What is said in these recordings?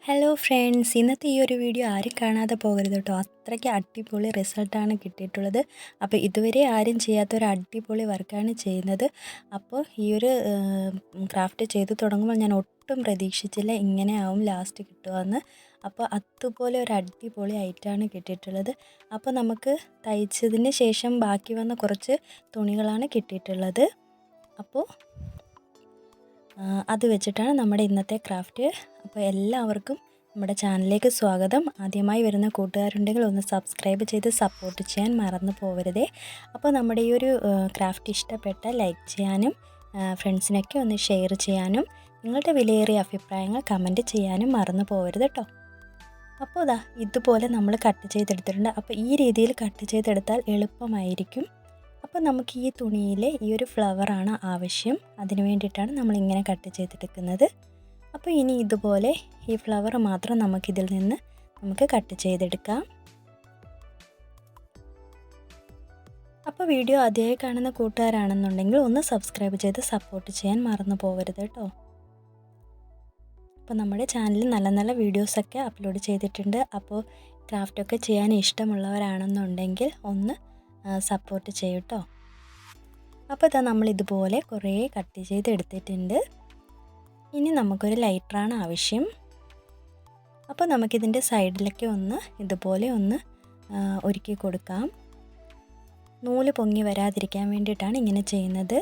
Hello friends, ഇന്നത്തെ ഈ ഒരു വീഡിയോ ആരും കാണാതെ പോകരുത് കേട്ടോ. അത്രയ്ക്ക് അടിപൊളി റിസൾട്ടാണ് കിട്ടിയിട്ടുള്ളത്. അപ്പോൾ ഇതുവരെ ആരും ചെയ്യാത്തൊരു അടിപൊളി വർക്കാണ് ചെയ്യുന്നത്. അപ്പോൾ ഈ ഒരു ക്രാഫ്റ്റ് ചെയ്ത് തുടങ്ങുമ്പോൾ ഞാൻ ഒട്ടും പ്രതീക്ഷിച്ചില്ല ഇങ്ങനെ ആവും ലാസ്റ്റ് കിട്ടുകയെന്ന്. അപ്പോൾ അതുപോലെ ഒരു അടിപൊളി ഐറ്റമാണ് കിട്ടിയിട്ടുള്ളത്. അപ്പോൾ നമുക്ക് തയ്ച്ചതിന് ശേഷം ബാക്കി വന്ന കുറച്ച് തുണികളാണ് കിട്ടിയിട്ടുള്ളത്. അപ്പോൾ അത് വെച്ചിട്ടാണ് നമ്മുടെ ഇന്നത്തെ ക്രാഫ്റ്റ്. അപ്പോൾ എല്ലാവർക്കും നമ്മുടെ ചാനലിലേക്ക് സ്വാഗതം. ആദ്യമായി വരുന്ന കൂട്ടുകാരുണ്ടെങ്കിൽ ഒന്ന് സബ്സ്ക്രൈബ് ചെയ്ത് സപ്പോർട്ട് ചെയ്യാൻ മറന്നു പോകരുതേ. അപ്പോൾ നമ്മുടെ ഈ ഒരു ക്രാഫ്റ്റ് ഇഷ്ടപ്പെട്ട ലൈക്ക് ചെയ്യാനും ഫ്രണ്ട്സിനൊക്കെ ഒന്ന് ഷെയർ ചെയ്യാനും നിങ്ങളുടെ വിലയേറിയ അഭിപ്രായങ്ങൾ കമൻറ്റ് ചെയ്യാനും മറന്നു പോകരുത് കേട്ടോ. അപ്പോൾ ഇതുപോലെ നമ്മൾ കട്ട് ചെയ്തെടുത്തിട്ടുണ്ട്. അപ്പോൾ ഈ രീതിയിൽ കട്ട് ചെയ്തെടുത്താൽ എളുപ്പമായിരിക്കും. അപ്പോൾ നമുക്ക് ഈ തുണിയിൽ ഈ ഒരു ഫ്ലവറാണ് ആവശ്യം. അതിന് വേണ്ടിയിട്ടാണ് നമ്മളിങ്ങനെ കട്ട് ചെയ്തെടുക്കുന്നത്. അപ്പോൾ ഇനി ഇതുപോലെ ഈ ഫ്ലവർ മാത്രം നമുക്കിതിൽ നിന്ന് കട്ട് ചെയ്തെടുക്കാം. അപ്പോൾ വീഡിയോ ആദ്യമായി കാണുന്ന കൂട്ടുകാരാണെന്നുണ്ടെങ്കിൽ ഒന്ന് സബ്സ്ക്രൈബ് ചെയ്ത് സപ്പോർട്ട് ചെയ്യാൻ മറന്നു പോകരുത് കേട്ടോ. അപ്പോൾ നമ്മുടെ ചാനലിൽ നല്ല നല്ല വീഡിയോസൊക്കെ അപ്ലോഡ് ചെയ്തിട്ടുണ്ട്. അപ്പോൾ ക്രാഫ്റ്റൊക്കെ ചെയ്യാൻ ഇഷ്ടമുള്ളവരാണെന്നുണ്ടെങ്കിൽ ഒന്ന് സപ്പോർട്ട് ചെയ്യൂട്ടോ. അപ്പോൾ നമ്മളിതുപോലെ കുറേ കട്ട് ചെയ്തെടുത്തിട്ടുണ്ട്. ഇനി നമുക്കൊരു ലൈറ്ററാണ് ആവശ്യം. അപ്പോൾ നമുക്കിതിൻ്റെ സൈഡിലൊക്കെ ഇതുപോലെ ഒരുക്കി കൊടുക്കാം. നൂല് പൊങ്ങി വരാതിരിക്കാൻ വേണ്ടിയിട്ടാണ് ഇങ്ങനെ ചെയ്യുന്നത്.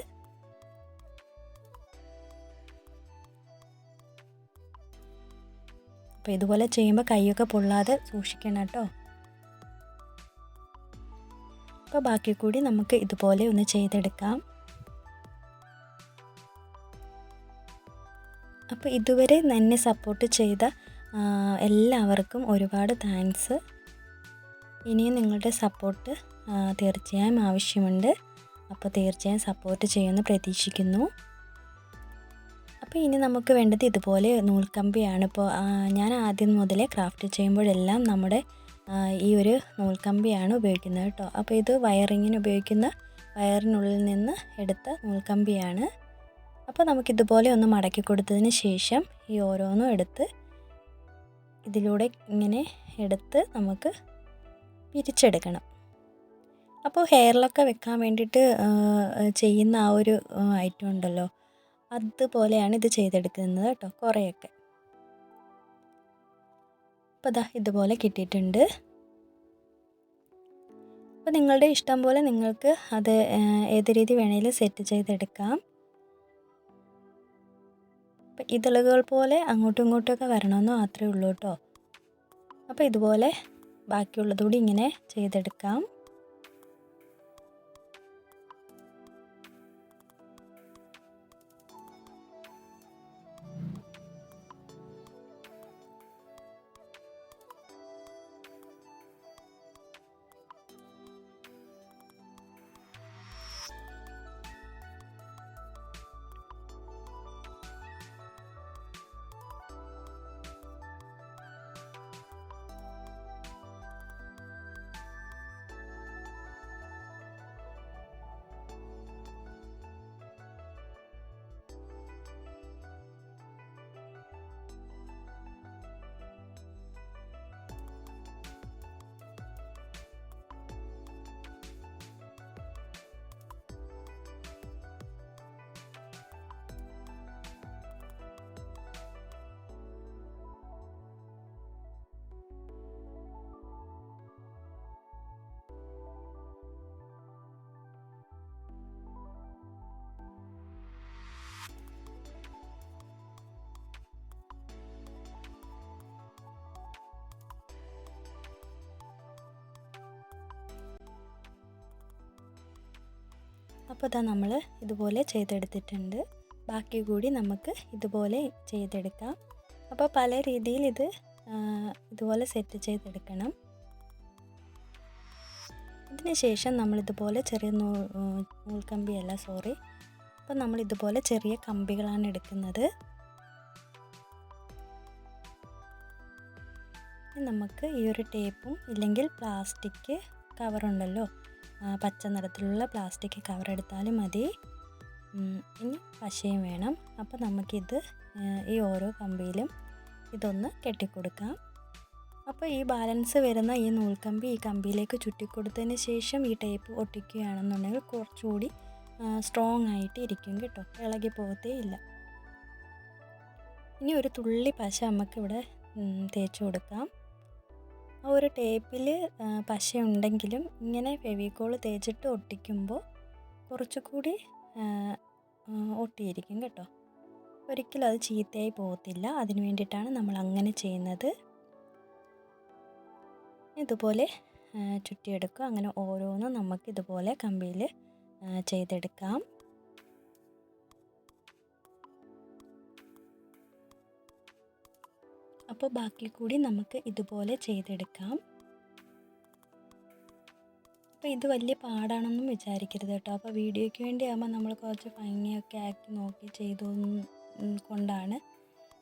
അപ്പോൾ ഇതുപോലെ ചെയ്യുമ്പോൾ കൈയൊക്കെ പൊള്ളാതെ സൂക്ഷിക്കണം കേട്ടോ. അപ്പോൾ ബാക്കി കൂടി നമുക്ക് ഇതുപോലെ ചെയ്തെടുക്കാം. അപ്പോൾ ഇതുവരെ എന്നെ സപ്പോർട്ട് ചെയ്ത എല്ലാവർക്കും ഒരുപാട് താങ്ക്സ്. ഇനിയും നിങ്ങളുടെ സപ്പോർട്ട് തീർച്ചയായും ആവശ്യമുണ്ട്. അപ്പോൾ തീർച്ചയായും സപ്പോർട്ട് ചെയ്യുമെന്ന് പ്രതീക്ഷിക്കുന്നു. അപ്പോൾ ഇനി നമുക്ക് വേണ്ടത് ഇതുപോലെ നൂൽക്കമ്പിയാണ്. ഇപ്പോൾ ഞാൻ ആദ്യം മുതലേ ക്രാഫ്റ്റ് ചെയ്യുമ്പോഴെല്ലാം നമ്മുടെ ഈ ഒരു നൂൽക്കമ്പിയാണ് ഉപയോഗിക്കുന്നത് കേട്ടോ. അപ്പോൾ ഇത് വയറിങ്ങിന് ഉപയോഗിക്കുന്ന വയറിനുള്ളിൽ നിന്ന് എടുത്ത നൂൽക്കമ്പിയാണ്. അപ്പോൾ നമുക്കിതുപോലെ മടക്കി കൊടുത്തതിന് ശേഷം ഈ ഓരോന്നും എടുത്ത് ഇതിലൂടെ ഇങ്ങനെ എടുത്ത് നമുക്ക് പിരിച്ചെടുക്കണം. അപ്പോൾ ഹെയറിലൊക്കെ വെക്കാൻ വേണ്ടിയിട്ട് ചെയ്യുന്ന ആ ഒരു ഐറ്റം ഉണ്ടല്ലോ, അതുപോലെയാണ് ഇത് ചെയ്തെടുക്കുന്നത് കേട്ടോ. കുറേയൊക്കെ അപ്പോൾ ഇതുപോലെ കിട്ടിയിട്ടുണ്ട്. അപ്പോൾ നിങ്ങളുടെ ഇഷ്ടം പോലെ നിങ്ങൾക്ക് അത് ഏത് രീതി വേണമെങ്കിലും സെറ്റ് ചെയ്തെടുക്കാം. അപ്പോൾ ഇതളുകൾ പോലെ അങ്ങോട്ടും ഇങ്ങോട്ടുമൊക്കെ വരണമെന്ന് മാത്രമേ ഉള്ളൂ കേട്ടോ. അപ്പോൾ ഇതുപോലെ ബാക്കിയുള്ളതുകൂടി ഇങ്ങനെ ചെയ്തെടുക്കാം. അപ്പോൾ നമ്മൾ ഇതുപോലെ ചെയ്തെടുത്തിട്ടുണ്ട്. ബാക്കി കൂടി നമുക്ക് ഇതുപോലെ ചെയ്തെടുക്കാം. അപ്പോൾ പല രീതിയിൽ ഇതുപോലെ സെറ്റ് ചെയ്തെടുക്കണം. ഇതിന് ശേഷം നമ്മളിതുപോലെ ചെറിയ നൂൽക്കമ്പിയല്ല, അപ്പോൾ നമ്മളിതുപോലെ ചെറിയ കമ്പികളാണ് എടുക്കുന്നത്. നമുക്ക് ഈ ഒരു ടേപ്പും ഇല്ലെങ്കിൽ പ്ലാസ്റ്റിക് കവറുണ്ടല്ലോ, പച്ച നിറത്തിലുള്ള പ്ലാസ്റ്റിക് കവർ എടുത്താലും മതി. ഇനി പശയും വേണം. അപ്പോൾ നമുക്കിത് ഈ ഓരോ കമ്പിയിലും ഇതൊന്ന് കെട്ടിക്കൊടുക്കാം. അപ്പോൾ ഈ ബാലൻസ് വരുന്ന ഈ നൂൽക്കമ്പി ഈ കമ്പിയിലേക്ക് ചുറ്റിക്കൊടുത്തതിന് ശേഷം ഈ ടേപ്പ് ഒട്ടിക്കുകയാണെന്നുണ്ടെങ്കിൽ കുറച്ചുകൂടി സ്ട്രോങ് ആയിട്ട് ഇരിക്കും കേട്ടോ, ഇളകി പോകത്തേ ഇല്ല. ഇനി ഒരു തുള്ളി പശ നമുക്കിവിടെ തേച്ച് കൊടുക്കാം. ആ ഒരു ടേപ്പിൽ പശ ഉണ്ടെങ്കിലും ഇങ്ങനെ ഫെവിക്കോൾ തേച്ചിട്ട് ഒട്ടിക്കുമ്പോൾ കുറച്ചുകൂടി ഒട്ടിയിരിക്കും കേട്ടോ, ഒരിക്കലും അത് ചീത്തയായി പോകത്തില്ല. അതിന് വേണ്ടിയിട്ടാണ് നമ്മൾ അങ്ങനെ ചെയ്യുന്നത്. ഇതുപോലെ ചുറ്റിയെടുക്കുക. അങ്ങനെ ഓരോന്നും നമുക്കിതുപോലെ കമ്പിയിൽ ചെയ്തെടുക്കാം. അപ്പോൾ ബാക്കി കൂടി നമുക്ക് ഇതുപോലെ ചെയ്തെടുക്കാം. അപ്പോൾ ഇത് വലിയ പാടാണെന്നും വിചാരിക്കരുത് കേട്ടോ. അപ്പോൾ വീഡിയോയ്ക്ക് വേണ്ടി ആകുമ്പോൾ നമ്മൾ കുറച്ച് ഭംഗിയൊക്കെ ആക്കി നോക്കി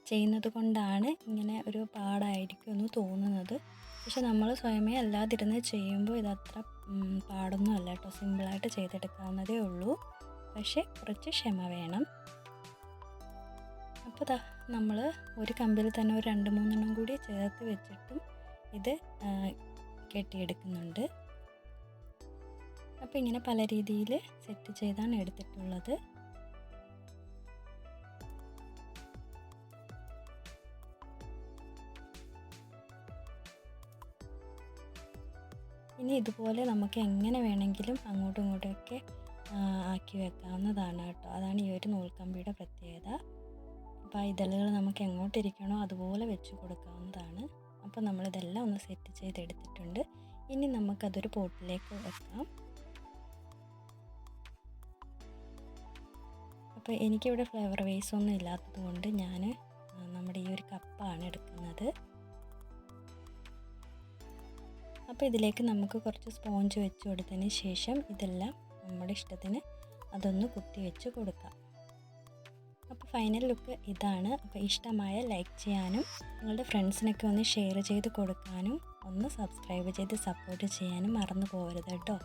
ചെയ്യുന്നത് കൊണ്ടാണ് ഇങ്ങനെ ഒരു പാടായിരിക്കും എന്ന് തോന്നുന്നത്. പക്ഷെ നമ്മൾ സ്വയമേ അല്ലാതിരുന്ന് ചെയ്യുമ്പോൾ ഇതത്ര പാടൊന്നും അല്ല കേട്ടോ, സിമ്പിളായിട്ട് ചെയ്തെടുക്കാവുന്നതേ ഉള്ളൂ. പക്ഷേ കുറച്ച് ക്ഷമ വേണം. അപ്പോൾ നമ്മൾ ഒരു കമ്പിൽ തന്നെ ഒരു 2-3 കൂടി ചേർത്ത് വെച്ചിട്ടും ഇത് കെട്ടിയെടുക്കുന്നുണ്ട്. അപ്പോൾ ഇങ്ങനെ പല രീതിയിൽ സെറ്റ് ചെയ്താണ് എടുത്തിട്ടുള്ളത്. ഇനി ഇതുപോലെ നമുക്ക് എങ്ങനെ വേണമെങ്കിലും അങ്ങോട്ടും ഇങ്ങോട്ടുമൊക്കെ ആക്കി വെക്കാവുന്നതാണ് കേട്ടോ. അതാണ് ഈ ഒരു നൂൽക്കമ്പിയുടെ പ്രത്യേകത. അപ്പോൾ ഇതളുകൾ നമുക്ക് എങ്ങോട്ടിരിക്കണോ അതുപോലെ വെച്ച് കൊടുക്കാവുന്നതാണ്. അപ്പോൾ നമ്മളിതെല്ലാം ഒന്ന് സെറ്റ് ചെയ്തെടുത്തിട്ടുണ്ട്. ഇനി നമുക്കതൊരു പോട്ടിലേക്ക് വെക്കാം. അപ്പോൾ എനിക്കിവിടെ ഫ്ലവർ വേസ് ഒന്നും ഇല്ലാത്തത് കൊണ്ട് ഞാൻ നമ്മുടെ ഈ ഒരു കപ്പാണ് എടുക്കുന്നത്. അപ്പോൾ ഇതിലേക്ക് നമുക്ക് കുറച്ച് സ്പോഞ്ച് വെച്ച് കൊടുത്തതിന് ശേഷം ഇതെല്ലാം നമ്മുടെ ഇഷ്ടത്തിന് അതൊന്ന് കുത്തി വെച്ച് കൊടുക്കാം. അപ്പോൾ ഫൈനൽ ലുക്ക് ഇതാണ്. അപ്പോൾ ഇഷ്ടമായ ലൈക്ക് ചെയ്യാനും നിങ്ങളുടെ ഫ്രണ്ട്സിനൊക്കെ ഒന്ന് ഷെയർ ചെയ്ത് കൊടുക്കാനും ഒന്ന് സബ്സ്ക്രൈബ് ചെയ്ത് സപ്പോർട്ട് ചെയ്യാനും മറന്നു പോകരുത് കേട്ടോ.